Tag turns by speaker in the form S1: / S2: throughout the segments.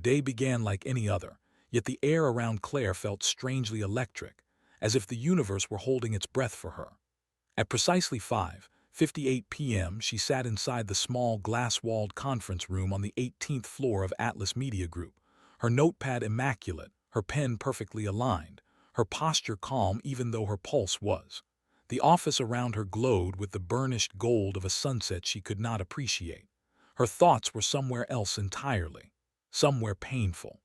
S1: The day began like any other, yet the air around Claire felt strangely electric, as if the universe were holding its breath for her. At precisely 5:58 p.m., she sat inside the small glass-walled conference room on the 18th floor of Atlas Media Group, her notepad immaculate, her pen perfectly aligned, her posture calm even though her pulse was. The office around her glowed with the burnished gold of a sunset she could not appreciate. Her thoughts were somewhere else entirely, somewhere painful.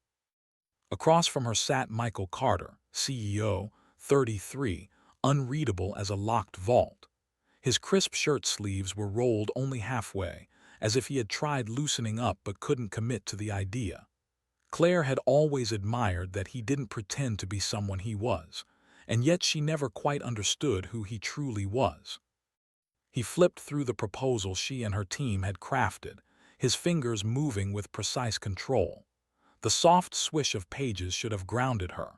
S1: Across from her sat Michael Carter, CEO, 33, unreadable as a locked vault. His crisp shirt sleeves were rolled only halfway, as if he had tried loosening up but couldn't commit to the idea. Claire had always admired that he didn't pretend to be someone he was, and yet she never quite understood who he truly was. He flipped through the proposal she and her team had crafted, his fingers moving with precise control. The soft swish of pages should have grounded her.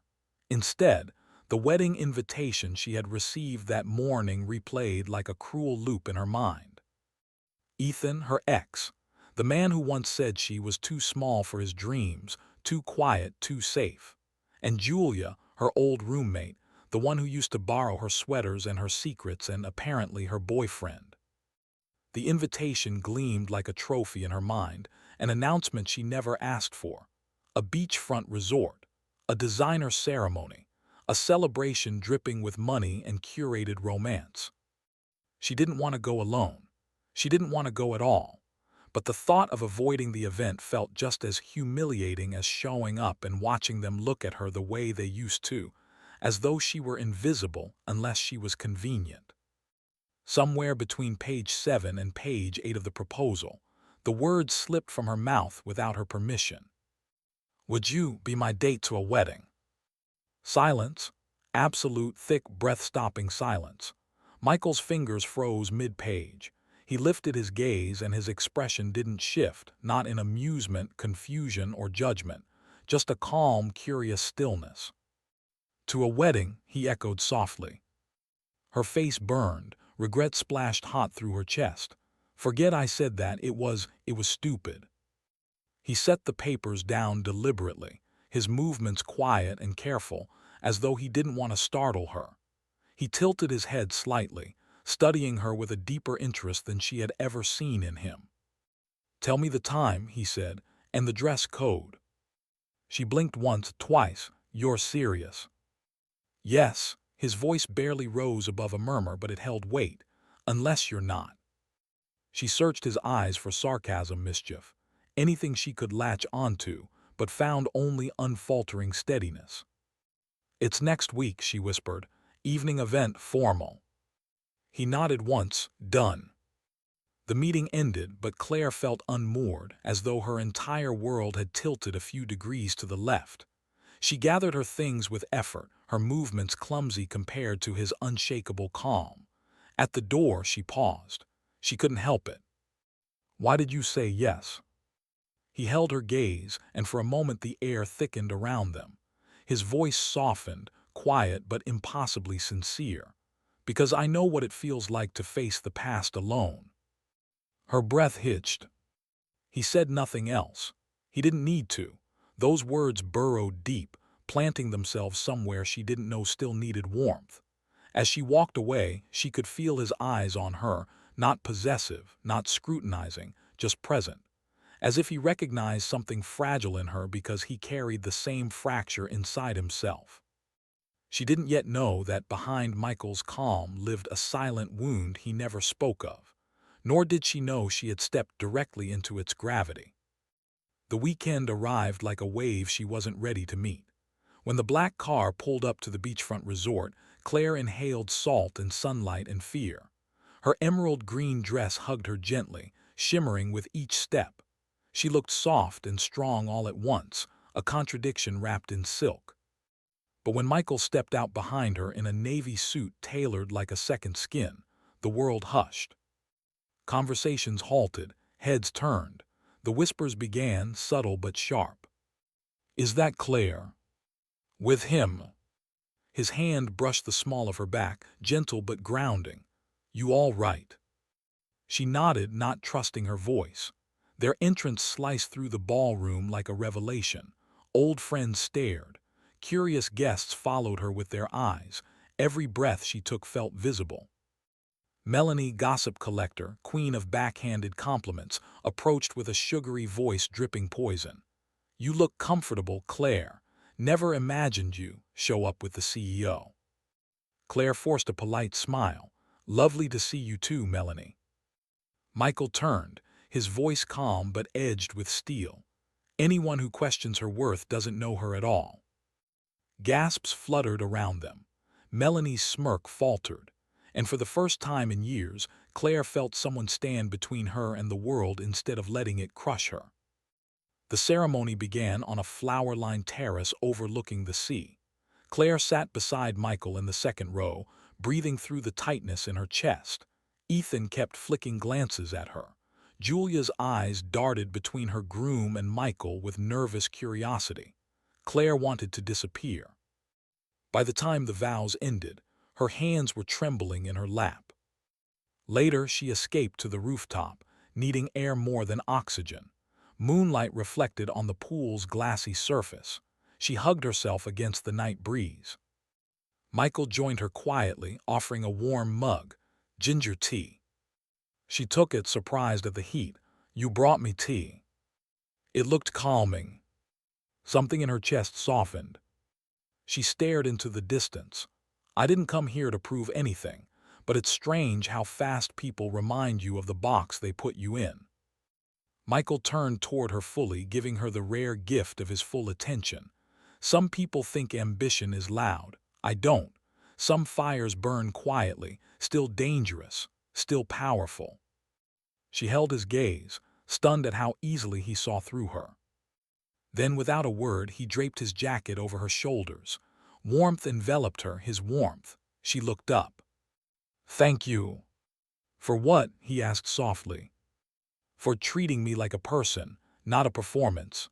S1: Instead, the wedding invitation she had received that morning replayed like a cruel loop in her mind. Ethan, her ex, the man who once said she was too small for his dreams, too quiet, too safe. And Julia, her old roommate, the one who used to borrow her sweaters and her secrets and apparently her boyfriend. The invitation gleamed like a trophy in her mind, an announcement she never asked for. A beachfront resort, a designer ceremony, a celebration dripping with money and curated romance. She didn't want to go alone. She didn't want to go at all. But the thought of avoiding the event felt just as humiliating as showing up and watching them look at her the way they used to, as though she were invisible unless she was convenient. Somewhere between page 7 and page 8 of the proposal, the words slipped from her mouth without her permission. "Would you be my date to a wedding?" Silence. Absolute, thick, breath-stopping silence. Michael's fingers froze mid-page. He lifted his gaze and his expression didn't shift, not in amusement, confusion, or judgment, just a calm, curious stillness. "To a wedding," he echoed softly. Her face burned, regret splashed hot through her chest. "Forget I said that, it was stupid." He set the papers down deliberately, his movements quiet and careful, as though he didn't want to startle her. He tilted his head slightly, studying her with a deeper interest than she had ever seen in him. "Tell me the time," he said, "and the dress code." She blinked once, twice. "You're serious?" "Yes." His voice barely rose above a murmur, but it held weight. "Unless you're not." She searched his eyes for sarcasm, mischief, anything she could latch onto, but found only unfaltering steadiness. "It's next week," she whispered. "Evening event, formal." He nodded once. "Done." The meeting ended, but Claire felt unmoored, as though her entire world had tilted a few degrees to the left. She gathered her things with effort, her movements clumsy compared to his unshakable calm. At the door, she paused. She couldn't help it. "Why did you say yes?" He held her gaze, and for a moment the air thickened around them. His voice softened, quiet but impossibly sincere. "Because I know what it feels like to face the past alone." Her breath hitched. He said nothing else. He didn't need to. Those words burrowed deep, planting themselves somewhere she didn't know still needed warmth. As she walked away, she could feel his eyes on her, not possessive, not scrutinizing, just present. As if he recognized something fragile in her because he carried the same fracture inside himself. She didn't yet know that behind Michael's calm lived a silent wound he never spoke of, nor did she know she had stepped directly into its gravity. The weekend arrived like a wave she wasn't ready to meet. When the black car pulled up to the beachfront resort, Claire inhaled salt and sunlight and fear. Her emerald green dress hugged her gently, shimmering with each step. She looked soft and strong all at once, a contradiction wrapped in silk. But when Michael stepped out behind her in a navy suit tailored like a second skin, the world hushed. Conversations halted, heads turned. The whispers began, subtle but sharp. "Is that Claire?" "With him." His hand brushed the small of her back, gentle but grounding. "You all right?" She nodded, not trusting her voice. Their entrance sliced through the ballroom like a revelation. Old friends stared. Curious guests followed her with their eyes. Every breath she took felt visible. Melanie, gossip collector, queen of backhanded compliments, approached with a sugary voice dripping poison. "You look comfortable, Claire. Never imagined you," show up with the CEO. Claire forced a polite smile. "Lovely to see you too, Melanie." Michael turned, his voice calm but edged with steel. "Anyone who questions her worth doesn't know her at all." Gasps fluttered around them. Melanie's smirk faltered. And for the first time in years, Claire felt someone stand between her and the world instead of letting it crush her. The ceremony began on a flower-lined terrace overlooking the sea. Claire sat beside Michael in the second row, breathing through the tightness in her chest. Ethan kept flicking glances at her. Julia's eyes darted between her groom and Michael with nervous curiosity. Claire wanted to disappear. By the time the vows ended, her hands were trembling in her lap. Later, she escaped to the rooftop, needing air more than oxygen. Moonlight reflected on the pool's glassy surface. She hugged herself against the night breeze. Michael joined her quietly, offering a warm mug, ginger tea. She took it, surprised at the heat. "You brought me tea." It looked calming. Something in her chest softened. She stared into the distance. "I didn't come here to prove anything, but it's strange how fast people remind you of the box they put you in." Michael turned toward her fully, giving her the rare gift of his full attention. "Some people think ambition is loud. I don't. Some fires burn quietly, still dangerous, still powerful." She held his gaze, stunned at how easily he saw through her. Then, without a word, he draped his jacket over her shoulders. Warmth enveloped her, his warmth. She looked up. "Thank you." "For what?" he asked softly. "For treating me like a person, not a performance."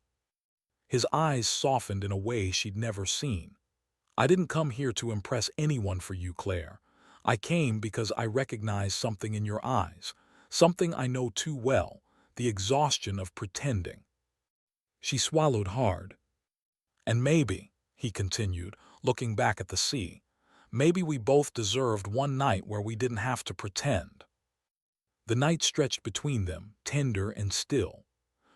S1: His eyes softened in a way she'd never seen. "I didn't come here to impress anyone for you, Claire. I came because I recognized something in your eyes, something I know too well, the exhaustion of pretending." She swallowed hard. "And maybe," he continued, looking back at the sea, "maybe we both deserved one night where we didn't have to pretend." The night stretched between them, tender and still.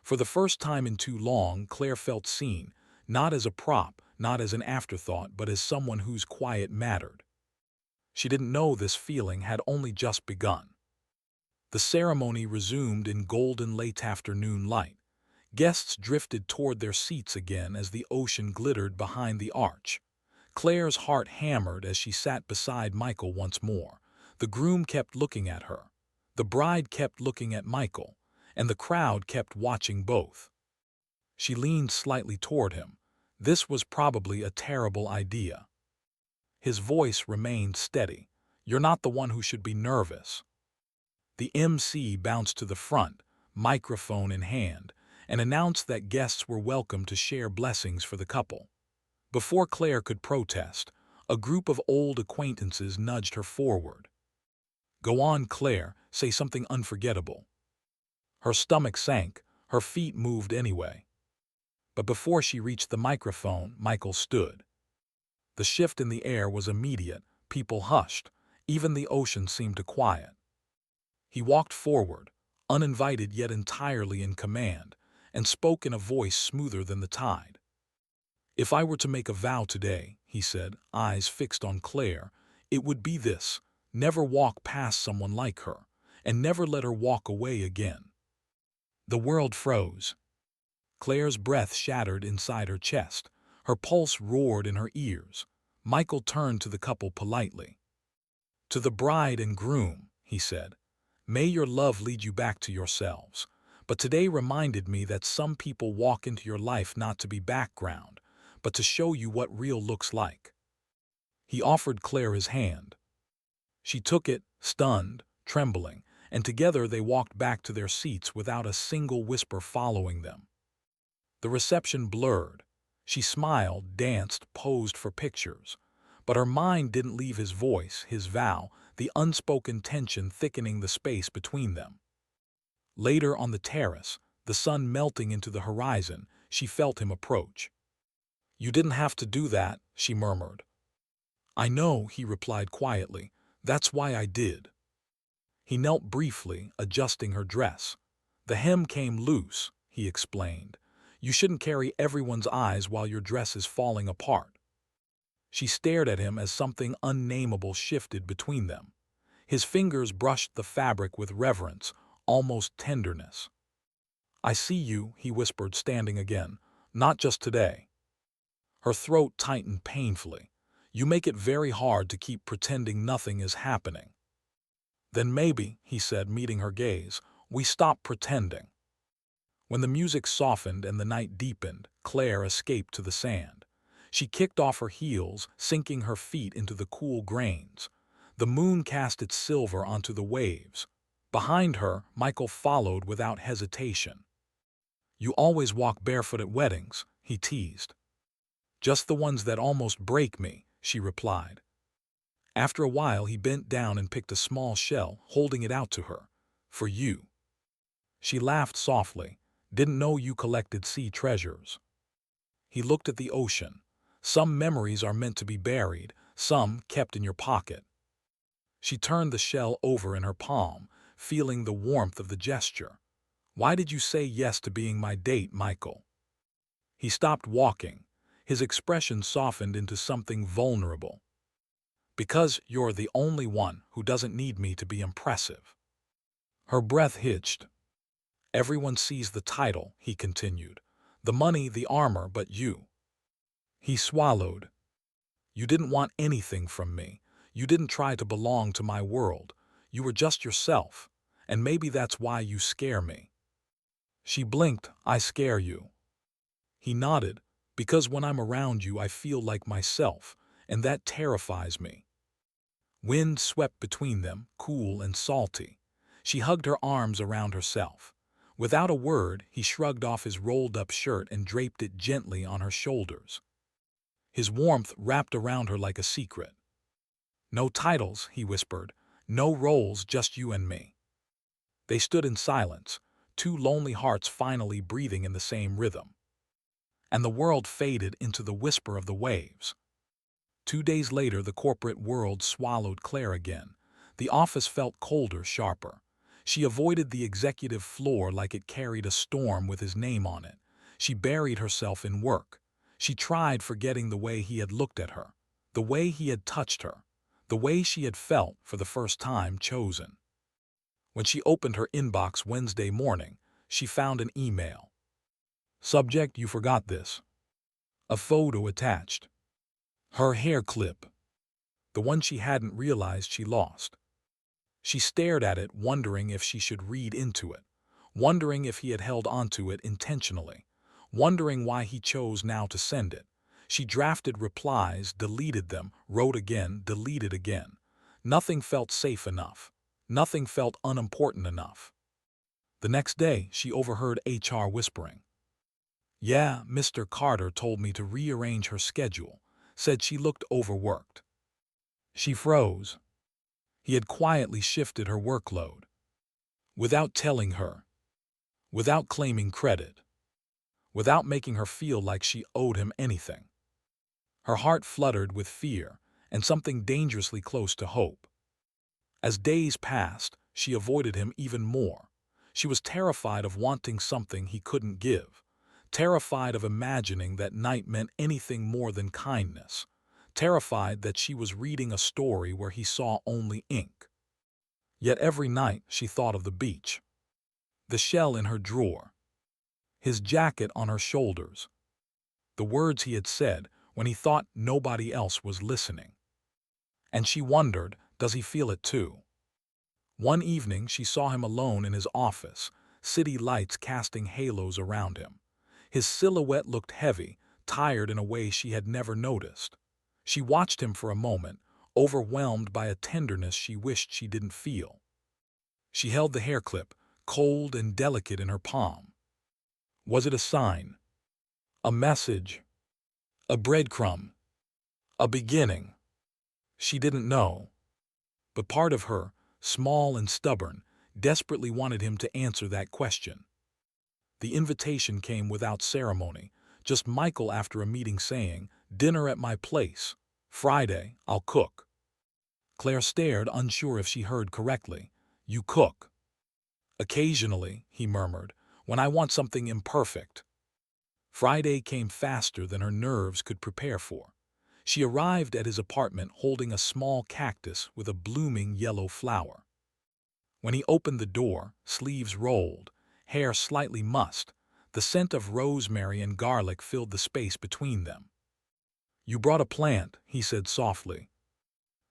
S1: For the first time in too long, Claire felt seen, not as a prop, not as an afterthought, but as someone whose quiet mattered. She didn't know this feeling had only just begun. The ceremony resumed in golden late afternoon light. Guests drifted toward their seats again as the ocean glittered behind the arch. Claire's heart hammered as she sat beside Michael once more. The groom kept looking at her. The bride kept looking at Michael, and the crowd kept watching both. She leaned slightly toward him. This was probably a terrible idea. His voice remained steady. "You're not the one who should be nervous." The MC bounced to the front, microphone in hand, and announced that guests were welcome to share blessings for the couple. Before Claire could protest, a group of old acquaintances nudged her forward. "Go on, Claire, say something unforgettable." Her stomach sank, her feet moved anyway. But before she reached the microphone, Michael stood. The shift in the air was immediate. People hushed. Even the ocean seemed to quiet. He walked forward, uninvited yet entirely in command, and spoke in a voice smoother than the tide. "If I were to make a vow today," he said, eyes fixed on Claire, "it would be this: never walk past someone like her, and never let her walk away again." The world froze. Claire's breath shattered inside her chest. Her pulse roared in her ears. Michael turned to the couple politely. "To the bride and groom," he said, "may your love lead you back to yourselves. But today reminded me that some people walk into your life not to be background, but to show you what real looks like." He offered Claire his hand. She took it, stunned, trembling, and together they walked back to their seats without a single whisper following them. The reception blurred. She smiled, danced, posed for pictures. But her mind didn't leave his voice, his vow, the unspoken tension thickening the space between them. Later on the terrace, the sun melting into the horizon, she felt him approach. "You didn't have to do that," she murmured. "I know," he replied quietly. "That's why I did." He knelt briefly, adjusting her dress. "The hem came loose," he explained. "You shouldn't carry everyone's eyes while your dress is falling apart." She stared at him as something unnameable shifted between them. His fingers brushed the fabric with reverence, almost tenderness. "I see you," he whispered, standing again. "Not just today." Her throat tightened painfully. "You make it very hard to keep pretending nothing is happening." "Then maybe," he said, meeting her gaze, "we stop pretending." When the music softened and the night deepened, Claire escaped to the sand. She kicked off her heels, sinking her feet into the cool grains. The moon cast its silver onto the waves. Behind her, Michael followed without hesitation. "You always walk barefoot at weddings," he teased. "Just the ones that almost break me," she replied. After a while, he bent down and picked a small shell, holding it out to her. "For you." She laughed softly. "Didn't know you collected sea treasures." He looked at the ocean. "Some memories are meant to be buried, some kept in your pocket." She turned the shell over in her palm, feeling the warmth of the gesture. "Why did you say yes to being my date, Michael?" He stopped walking. His expression softened into something vulnerable. "Because you're the only one who doesn't need me to be impressive." Her breath hitched. "Everyone sees the title," he continued. "The money, the armor, but you." He swallowed. "You didn't want anything from me. You didn't try to belong to my world. You were just yourself. And maybe that's why you scare me." She blinked. "I scare you?" He nodded. "Because when I'm around you, I feel like myself, and that terrifies me." Wind swept between them, cool and salty. She hugged her arms around herself. Without a word, he shrugged off his rolled-up shirt and draped it gently on her shoulders. His warmth wrapped around her like a secret. "No titles," he whispered. "No roles, just you and me." They stood in silence, two lonely hearts finally breathing in the same rhythm. And the world faded into the whisper of the waves. 2 days later, the corporate world swallowed Claire again. The office felt colder, sharper. She avoided the executive floor like it carried a storm with his name on it. She buried herself in work. She tried forgetting the way he had looked at her, the way he had touched her, the way she had felt, for the first time, chosen. When she opened her inbox Wednesday morning, she found an email. Subject: "You forgot this." A photo attached. Her hair clip. The one she hadn't realized she lost. She stared at it, wondering if she should read into it, wondering if he had held onto it intentionally, wondering why he chose now to send it. She drafted replies, deleted them, wrote again, deleted again. Nothing felt safe enough. Nothing felt unimportant enough. The next day, she overheard HR whispering. "Yeah, Mr. Carter told me to rearrange her schedule, said she looked overworked." She froze. He had quietly shifted her workload. Without telling her. Without claiming credit. Without making her feel like she owed him anything. Her heart fluttered with fear and something dangerously close to hope. As days passed, she avoided him even more. She was terrified of wanting something he couldn't give, terrified of imagining that night meant anything more than kindness, terrified that she was reading a story where he saw only ink. Yet every night she thought of the beach, the shell in her drawer, his jacket on her shoulders, the words he had said when he thought nobody else was listening. And she wondered, does he feel it too? One evening she saw him alone in his office, city lights casting halos around him. His silhouette looked heavy, tired in a way she had never noticed. She watched him for a moment, overwhelmed by a tenderness she wished she didn't feel. She held the hair clip, cold and delicate, in her palm. Was it a sign? A message? A breadcrumb? A beginning? She didn't know. But part of her, small and stubborn, desperately wanted him to answer that question. The invitation came without ceremony, just Michael after a meeting saying, "Dinner at my place. Friday, I'll cook." Claire stared, unsure if she heard correctly. "You cook?" "Occasionally," he murmured, "when I want something imperfect." Friday came faster than her nerves could prepare for. She arrived at his apartment holding a small cactus with a blooming yellow flower. When he opened the door, sleeves rolled, hair slightly mussed, the scent of rosemary and garlic filled the space between them. "You brought a plant," he said softly.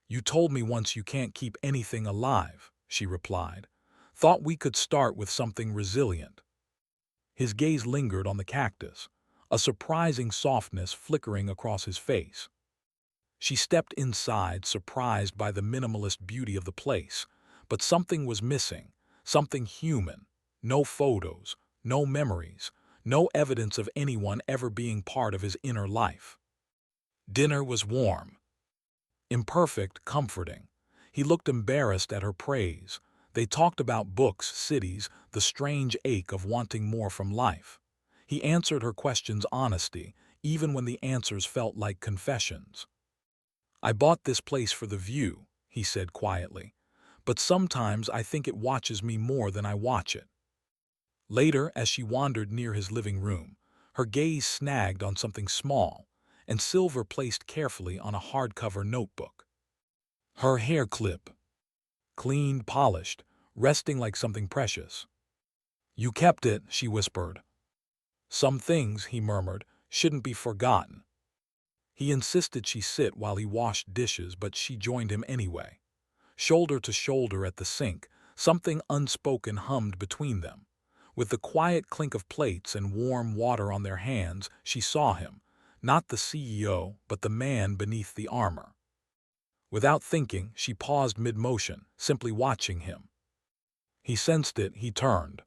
S1: "You told me once you can't keep anything alive," she replied. "Thought we could start with something resilient." His gaze lingered on the cactus, a surprising softness flickering across his face. She stepped inside, surprised by the minimalist beauty of the place, but something was missing, something human. No photos, no memories, no evidence of anyone ever being part of his inner life. Dinner was warm, imperfect, comforting. He looked embarrassed at her praise. They talked about books, cities, the strange ache of wanting more from life. He answered her questions honestly, even when the answers felt like confessions. "I bought this place for the view," he said quietly, "but sometimes I think it watches me more than I watch it." Later, as she wandered near his living room, her gaze snagged on something small and silver placed carefully on a hardcover notebook. Her hair clip, clean, polished, resting like something precious. "You kept it," she whispered. "Some things," he murmured, "shouldn't be forgotten." He insisted she sit while he washed dishes, but she joined him anyway. Shoulder to shoulder at the sink, something unspoken hummed between them. With the quiet clink of plates and warm water on their hands, she saw him, not the CEO, but the man beneath the armor. Without thinking, she paused mid-motion, simply watching him. He sensed it, he turned.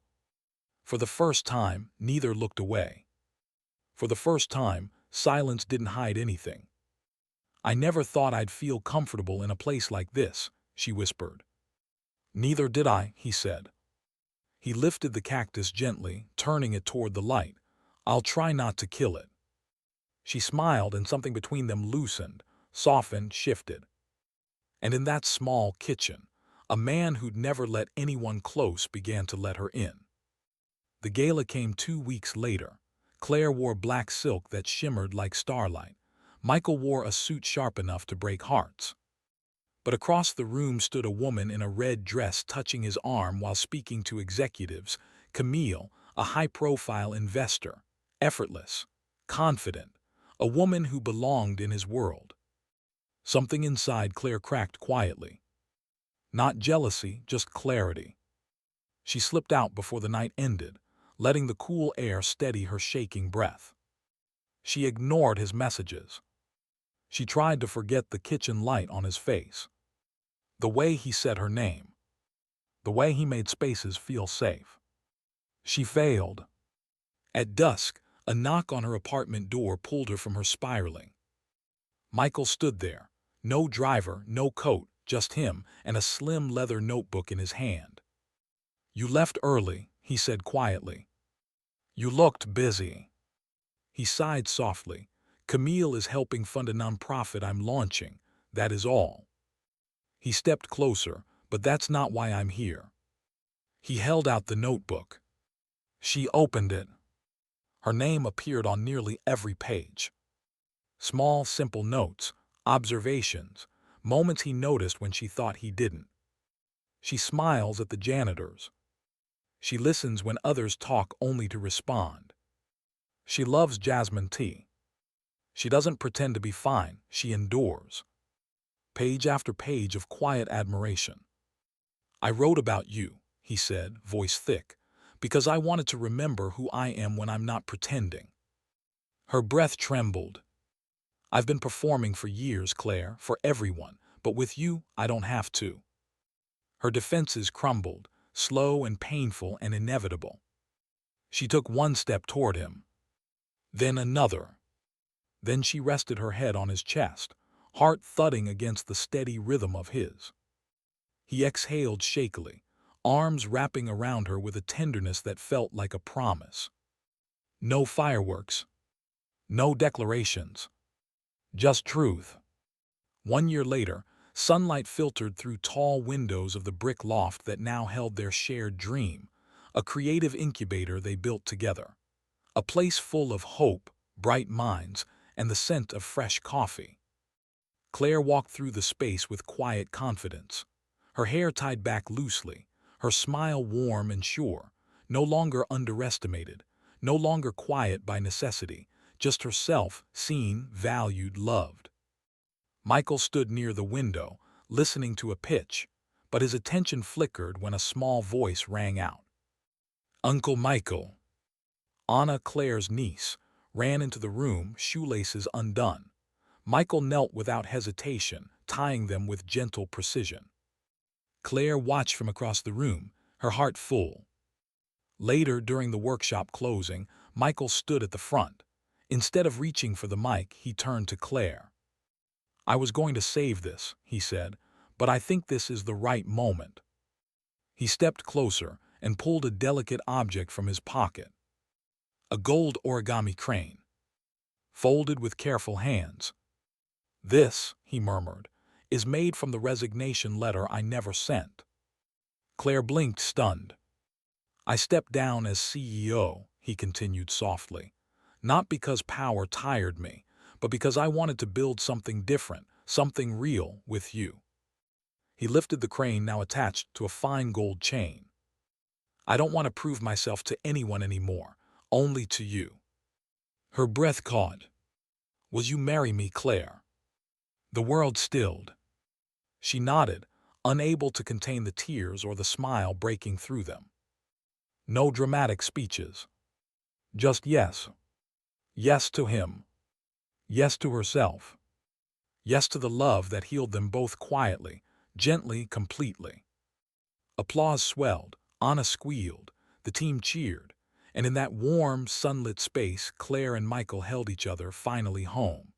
S1: For the first time, neither looked away. For the first time, silence didn't hide anything. "I never thought I'd feel comfortable in a place like this," she whispered. "Neither did I," he said. He lifted the cactus gently, turning it toward the light. "I'll try not to kill it." She smiled, and something between them loosened, softened, shifted. And in that small kitchen, a man who'd never let anyone close began to let her in. The gala came 2 weeks later. Claire wore black silk that shimmered like starlight. Michael wore a suit sharp enough to break hearts. But across the room stood a woman in a red dress touching his arm while speaking to executives. Camille, a high-profile investor, effortless, confident, a woman who belonged in his world. Something inside Claire cracked quietly. Not jealousy, just clarity. She slipped out before the night ended, letting the cool air steady her shaking breath. She ignored his messages. She tried to forget the kitchen light on his face, the way he said her name, the way he made spaces feel safe. She failed. At dusk, a knock on her apartment door pulled her from her spiraling. Michael stood there, no driver, no coat, just him and a slim leather notebook in his hand. "You left early," he said quietly. "You looked busy." He sighed softly. "Camille is helping fund a nonprofit I'm launching, that is all." He stepped closer. "But that's not why I'm here." He held out the notebook. She opened it. Her name appeared on nearly every page. Small, simple notes, observations, moments he noticed when she thought he didn't. She smiles at the janitors. She listens when others talk only to respond. She loves jasmine tea. She doesn't pretend to be fine, she endures. Page after page of quiet admiration. "I wrote about you," he said, voice thick, "because I wanted to remember who I am when I'm not pretending." Her breath trembled. "I've been performing for years, Claire, for everyone, but with you, I don't have to." Her defenses crumbled, slow and painful and inevitable. She took one step toward him, then another. Then she rested her head on his chest, heart thudding against the steady rhythm of his. He exhaled shakily, arms wrapping around her with a tenderness that felt like a promise. No fireworks, no declarations, just truth. 1 year later, sunlight filtered through tall windows of the brick loft that now held their shared dream, a creative incubator they built together. A place full of hope, bright minds, and the scent of fresh coffee. Claire walked through the space with quiet confidence, her hair tied back loosely, her smile warm and sure, no longer underestimated, no longer quiet by necessity, just herself, seen, valued, loved. Michael stood near the window, listening to a pitch, but his attention flickered when a small voice rang out. Uncle Michael. Anna, Claire's niece, ran into the room, shoelaces undone. Michael knelt without hesitation, tying them with gentle precision. Claire watched from across the room, her heart full. Later, during the workshop closing, Michael stood at the front. Instead of reaching for the mic, he turned to Claire. I was going to save this, he said, but I think this is the right moment. He stepped closer and pulled a delicate object from his pocket. A gold origami crane, folded with careful hands. This, he murmured, is made from the resignation letter I never sent. Claire blinked, stunned. I stepped down as CEO, he continued softly, not because power tired me, but because I wanted to build something different, something real with you. He lifted the crane now attached to a fine gold chain. I don't want to prove myself to anyone anymore, only to you. Her breath caught. Will you marry me, Claire? The world stilled. She nodded, unable to contain the tears or the smile breaking through them. No dramatic speeches. Just yes. Yes to him. Yes to herself. Yes to the love that healed them both quietly, gently, completely. Applause swelled, Anna squealed, the team cheered, and in that warm, sunlit space, Claire and Michael held each other finally home.